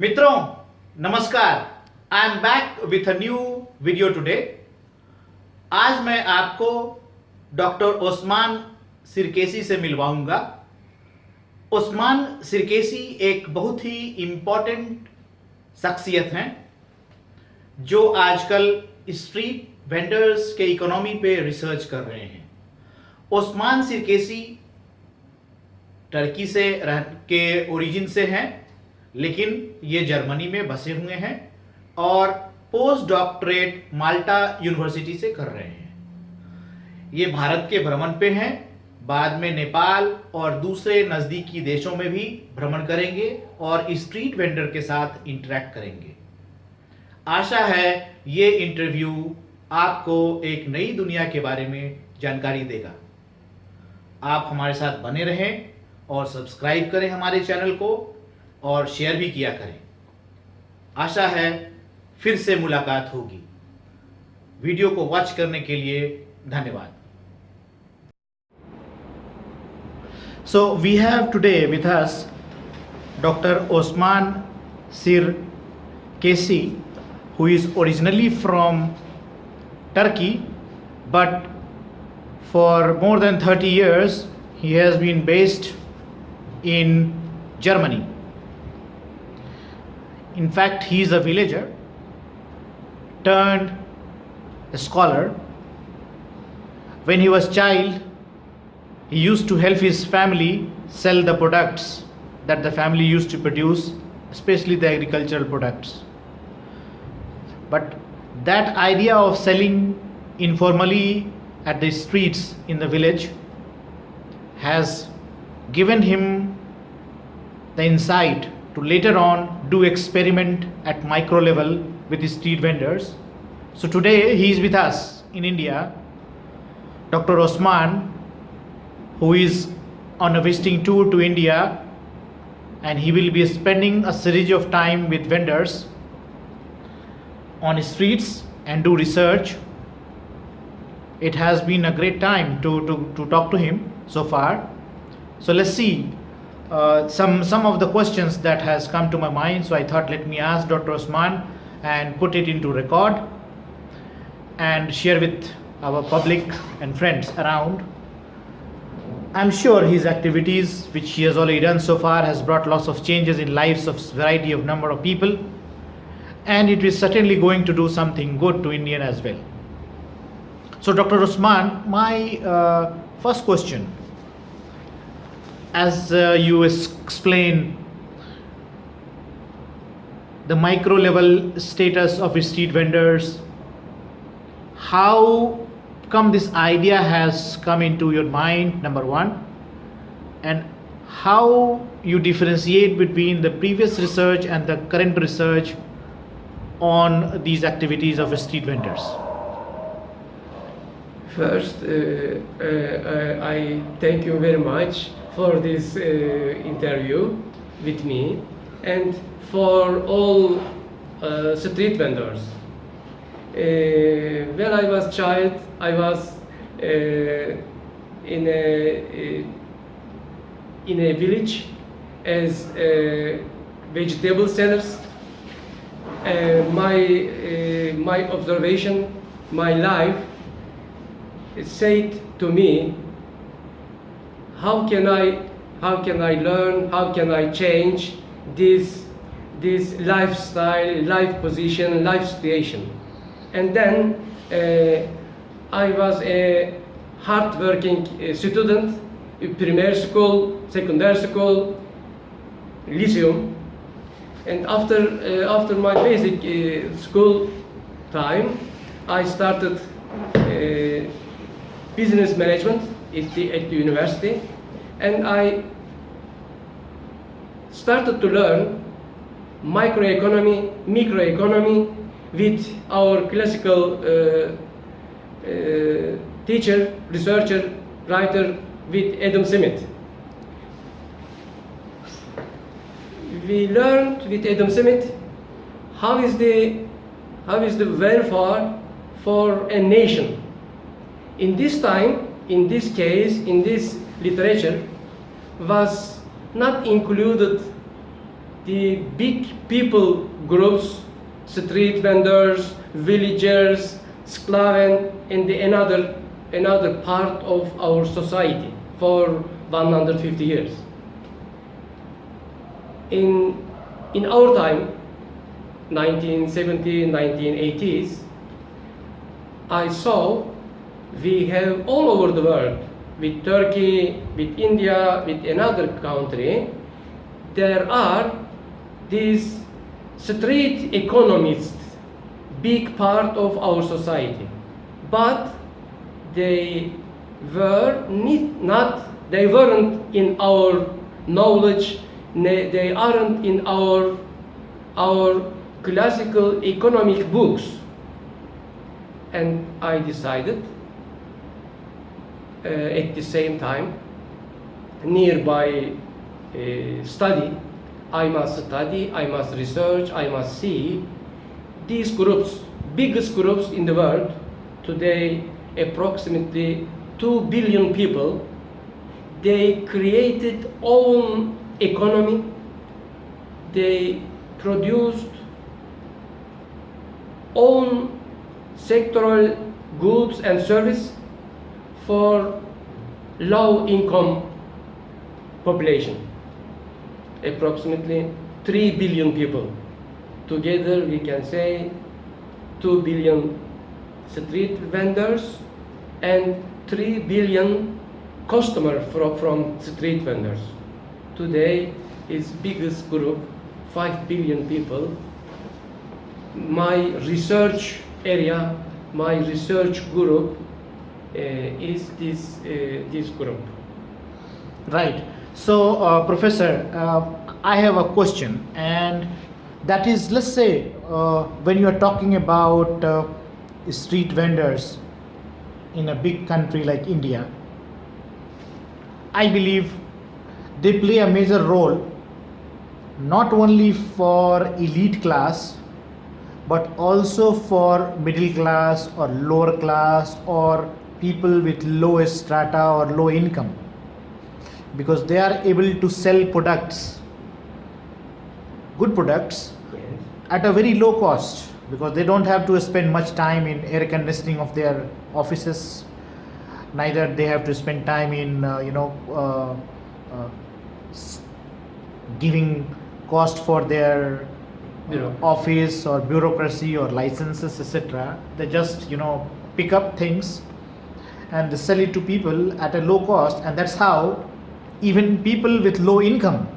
मित्रों नमस्कार, I am back with a new video today. आज मैं आपको डॉक्टर ओस्मान सिरकेसी से मिलवाऊंगा। ओस्मान सिरकेसी एक बहुत ही इम्पॉर्टेंट शख्सियत हैं जो आजकल स्ट्रीट वेंडर्स के इकोनॉमी पे रिसर्च कर रहे हैं। ओस्मान सिरकेसी टर्की से के ओरिजिन से हैं, लेकिन ये जर्मनी में बसे हुए हैं और पोस्ट डॉक्टरेट माल्टा यूनिवर्सिटी से कर रहे हैं। ये भारत के भ्रमण पे हैं, बाद में नेपाल और दूसरे नज़दीकी देशों में भी भ्रमण करेंगे और स्ट्रीट वेंडर के साथ इंटरेक्ट करेंगे। आशा है ये इंटरव्यू आपको एक नई दुनिया के बारे में जानकारी देगा। आप हमारे साथ बने रहें और सब्सक्राइब करें हमारे चैनल को और शेयर भी किया करें। आशा है फिर से मुलाकात होगी। वीडियो को वॉच करने के लिए धन्यवाद। So we have today with us doctor Osman Sirkeci, who is originally from Turkey, but for more than 30 years he has been based in Germany. In fact, he is a villager turned a scholar. When he was child, he used to help his family sell the products that the family used to produce, especially the agricultural products. But that idea of selling informally at the streets in the village has given him the insight to later on do experiment at micro level with the street vendors. So today he is with us in India, Dr. Osman, who is on a visiting tour to India, and he will be spending a series of time with vendors on streets and do research. It has been a great time to talk to him so far. So let's see some of the questions that has come to my mind. So I thought, let me ask Dr. Osman and put it into record and share with our public and friends around. I'm sure his activities which he has already done so far has brought lots of changes in lives of variety of number of people, and it is certainly going to do something good to Indian as well. So Dr. Osman, my first question, as you explain the micro level status of street vendors, how come this idea has come into your mind, number one, and how you differentiate between the previous research and the current research on these activities of street vendors? First, I thank you very much for this interview with me and for all street vendors. When I was child, I was in a village as vegetable sellers. My observation, my life, said to me, how can I learn, how can I change this lifestyle, life position, life situation? And then I was a hard-working student, primary school, secondary school, lyceum, and after my basic school time, I started business management at the university, and I started to learn microeconomy, microeconomy with our classical teacher, researcher, writer with Adam Smith. We learned with Adam Smith how is the welfare for a nation. In this time, in this case, in this literature, was not included the big people groups, street vendors, villagers, sklaven, and another part of our society for 150 years. In our time, 1970, 1980s, I saw we have all over the world, with Turkey, with India, with another country, there are these street economists, big part of our society, but they weren't in our knowledge, they aren't in our classical economic books. And I decided at the same time, nearby study, I must study, I must research, I must see these groups, biggest groups in the world, today approximately 2 billion people, they created own economy, they produced own sectoral goods and service for low income population, approximately 3 billion people. Together we can say 2 billion street vendors and 3 billion customers from street vendors. Today is biggest group, 5 billion people. My research area, my research group is this group. Right. So, Professor, I have a question, and that is, let's say, when you are talking about street vendors in a big country like India, I believe they play a major role not only for elite class, but also for middle class or lower class or people with low strata or low income, because they are able to sell products, good products, Yes. at a very low cost, because they don't have to spend much time in air conditioning of their offices, neither they have to spend time in giving cost for their office or bureaucracy or licenses, etc. They just pick up things and they sell it to people at a low cost, and that's how even people with low income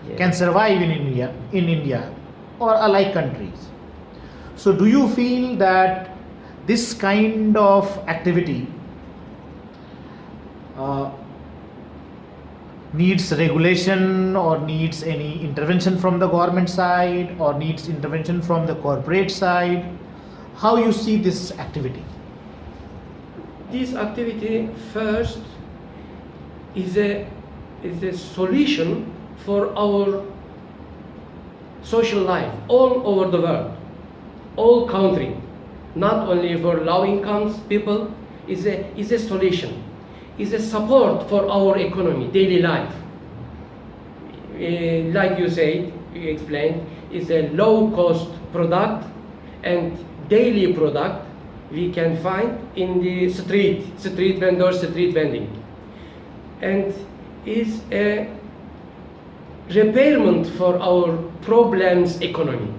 Yes. can survive in India or alike countries. So do you feel that this kind of activity needs regulation or needs any intervention from the government side or needs intervention from the corporate side? How you see this activity? This activity first is a solution for our social life all over the world, all country, not only for low incomes people, is a solution, is a support for our economy, daily life. Like you said, you explained, is a low cost product and daily product we can find in the street vendors, street vending, and is a repairment for our problems economy.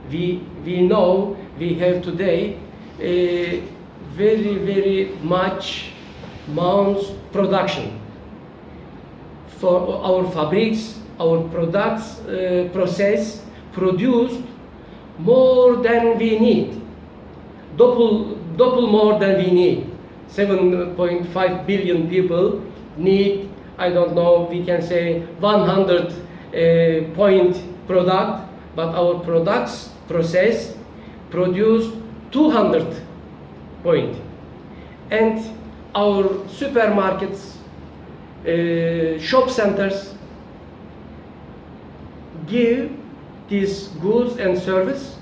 We know we have today a very much amounts production for our fabrics, our products process produced more than we need, double more than we need. 7.5 billion people need, I don't know, we can say 100 point product, but our products process produce 200 point. And our supermarkets, shop centers give these goods and service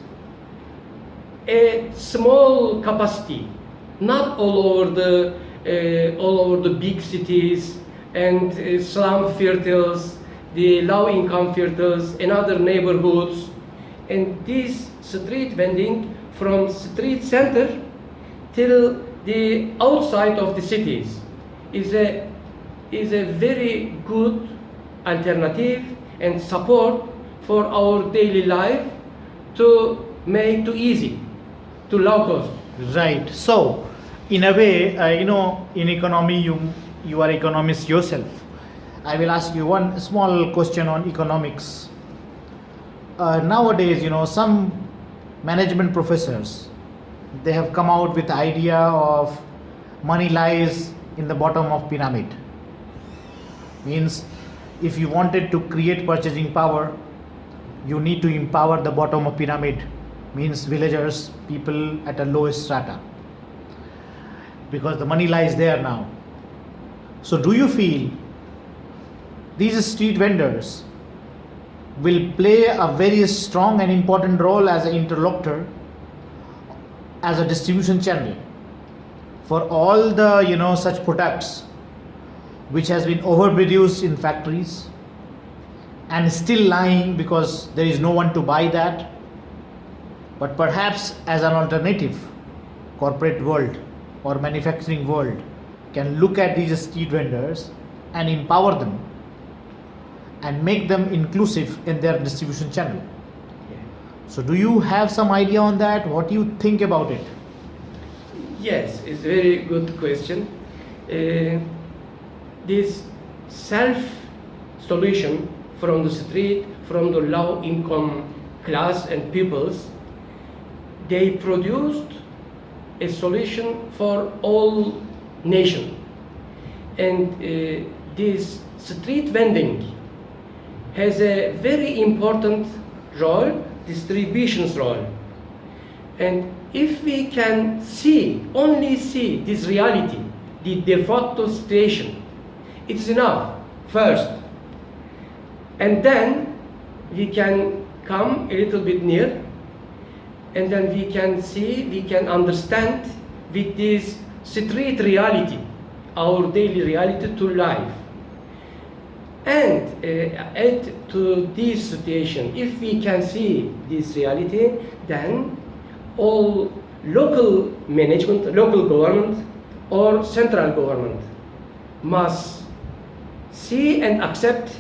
a small capacity, not all over the big cities and slum viertels. the low-income filters and other neighborhoods. And this street vending from street center till the outside of the cities is a very good alternative and support for our daily life to make too easy, to low cost. Right. So, in a way, in economy, you are economist yourself. I will ask you one small question on economics. Nowadays, some management professors, they have come out with the idea of money lies in the bottom of pyramid. Means, if you wanted to create purchasing power, you need to empower the bottom of pyramid. Means villagers, people at a lowest strata, because the money lies there now. So do you feel these street vendors will play a very strong and important role as an interlocutor, as a distribution channel for all the such products which has been overproduced in factories and still lying because there is no one to buy that? But perhaps as an alternative, corporate world or manufacturing world can look at these street vendors and empower them and make them inclusive in their distribution channel. So do you have some idea on that? What do you think about it? Yes, it's a very good question. This self-solution from the street, from the low-income class and peoples, they produced a solution for all nation. And this street vending has a very important role, distribution's role. And if we can only see this reality, the de facto situation, it's enough first. And then we can come a little bit near, and then we can understand with this street reality, our daily reality to life. And add to this situation, if we can see this reality, then all local management, local government or central government must see and accept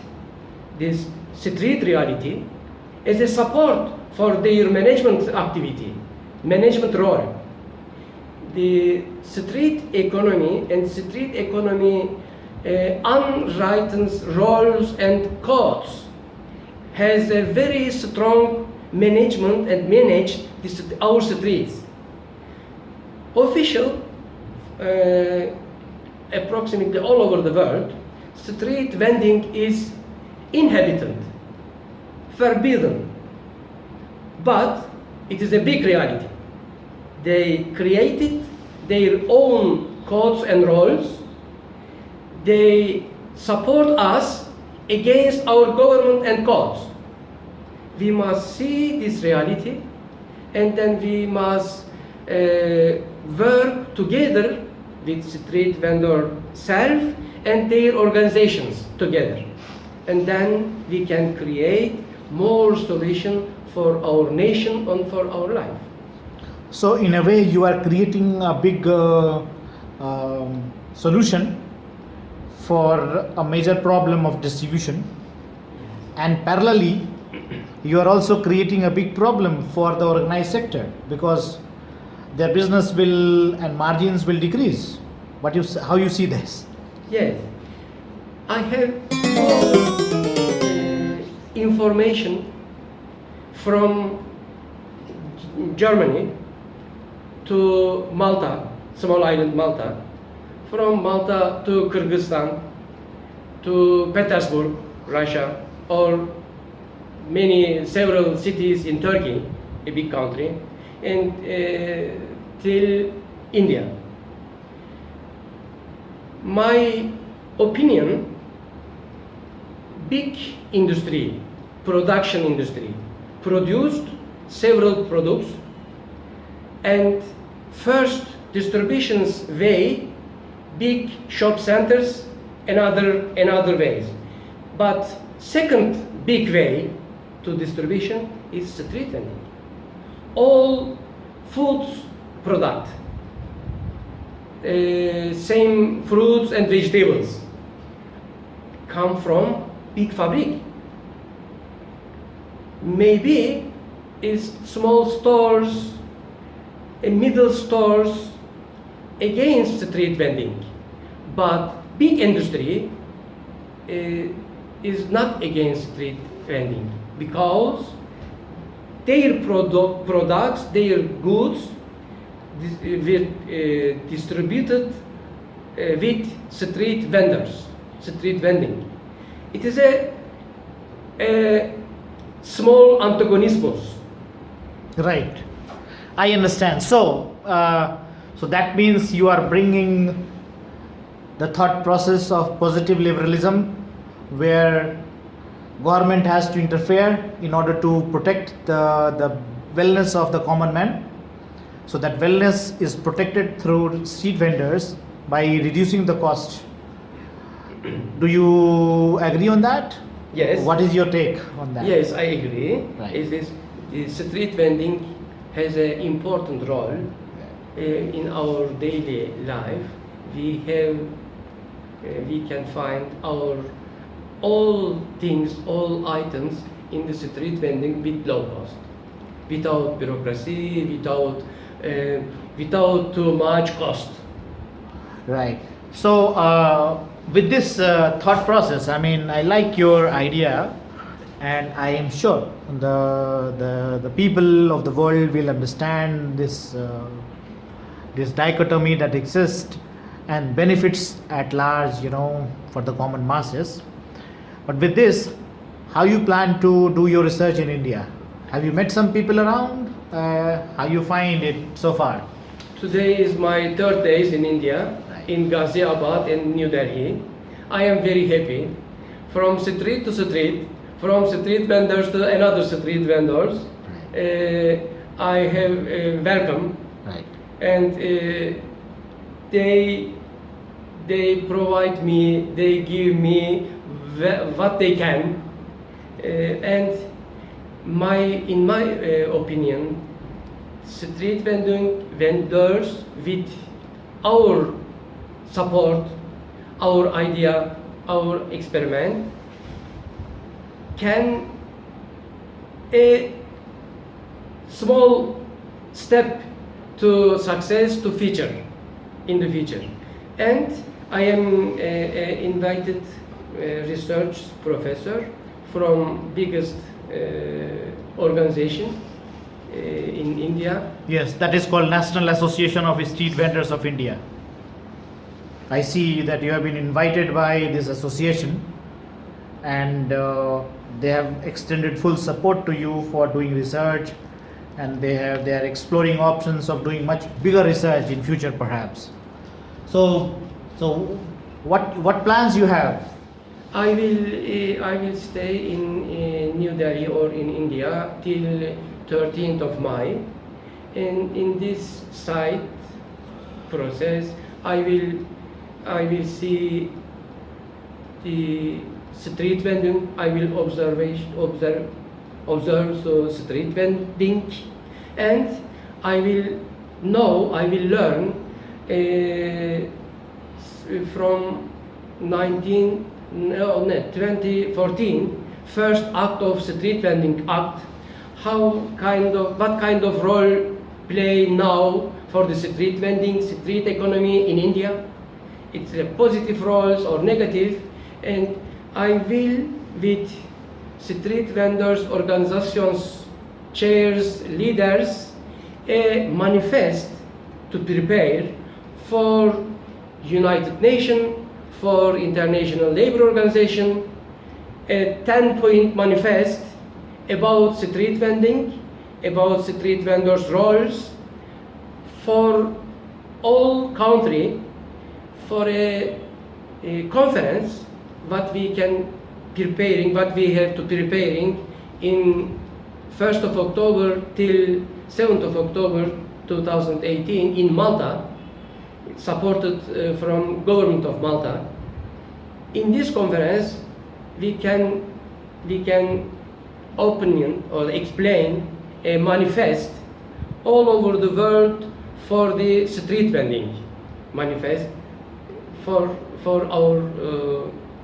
this street reality as a support for their management activity, management role. The street economy unwritten rules and codes has a very strong management and manage our streets. Official, approximately all over the world, street vending is inhabited, forbidden, but it is a big reality. They created their own codes and rules. They support us against our government and codes. We must see this reality, and then we must work together with street vendor self and their organizations together. And then we can create more solution for our nation and for our life. So in a way you are creating a big solution for a major problem of distribution, and parallelly you are also creating a big problem for the organized sector, because their business will and margins will decrease. How you see this? Yes, I have all information from Germany to Malta, small island Malta, from Malta to Kyrgyzstan, to Petersburg, Russia, or several cities in Turkey, a big country, and till India. My opinion, big industry, production industry, produced several products, and first distributions way, big shop centers and other ways. But Second big way to distribution is street vending. All food product, same fruits and vegetables, come from big fabric. Maybe it's small stores, middle stores against street vending, but big industry is not against street vending because their products, their goods were distributed with street vendors, street vending. It is a small antagonismus. Right. I understand. So, so that means you are bringing the thought process of positive liberalism, where government has to interfere in order to protect the wellness of the common man. So that wellness is protected through street vendors by reducing the cost. Do you agree on that? Yes. What is your take on that? Yes, I agree. Right. The street vending has an important role in our daily life. We can find our all things, all items in the street vending with low cost, without bureaucracy, without too much cost. Right. So, with this thought process, I mean, I like your idea, and I am sure the people of the world will understand this this dichotomy that exists and benefits at large, you know, for the common masses. But with this, how you plan to do your research in India? Have you met some people around? How you find it so far? Today is my third days in India, Right. in Ghaziabad and New Delhi. I am very happy. From street to street, from street vendors to another street vendors, I have welcome, Right. and they provide me, they give me what they can, and in my opinion, street vendors with our support, our idea, our experiment can a small step to success to future in the future. And I am invited research professor from biggest organization in India. Yes, that is called National Association of Street Vendors of India. I see that you have been invited by this association, and they have extended full support to you for doing research, and they are exploring options of doing much bigger research in future perhaps. So what plans you have? I will stay in New Delhi or in India till 13th of May, and in this site process I will see the street vending. I will observe the street vending, and I will learn from 2014 first act of street vending act, what kind of role play now for the street vending, street economy in India. It's a positive roles or negative, and I will with street vendors organizations, chairs, leaders, a manifest to prepare for United Nations, for International Labour Organization, a 10-point manifest about street vending, about street vendors' roles for all country, for a conference what we have to preparing in 1st of October till 7th of October 2018 in Malta, supported from government of Malta. In this conference, we can we can open or explain a manifest all over the world for the street vending manifest for our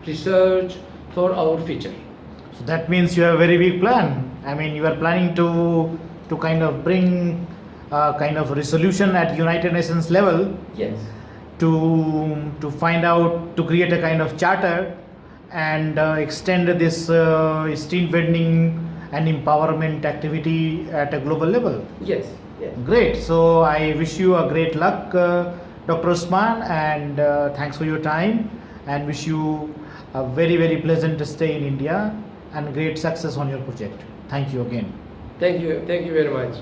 research, for our future. So that means you have a very big plan. I mean, you are planning to kind of bring kind of resolution at United Nations level Yes. to find out, to create a kind of charter and extend this street vending and empowerment activity at a global level. Yes. Yes. Great. So I wish you a great luck, Dr. Osman, and thanks for your time, and wish you a very, very pleasant stay in India and great success on your project. Thank you again. Thank you very much.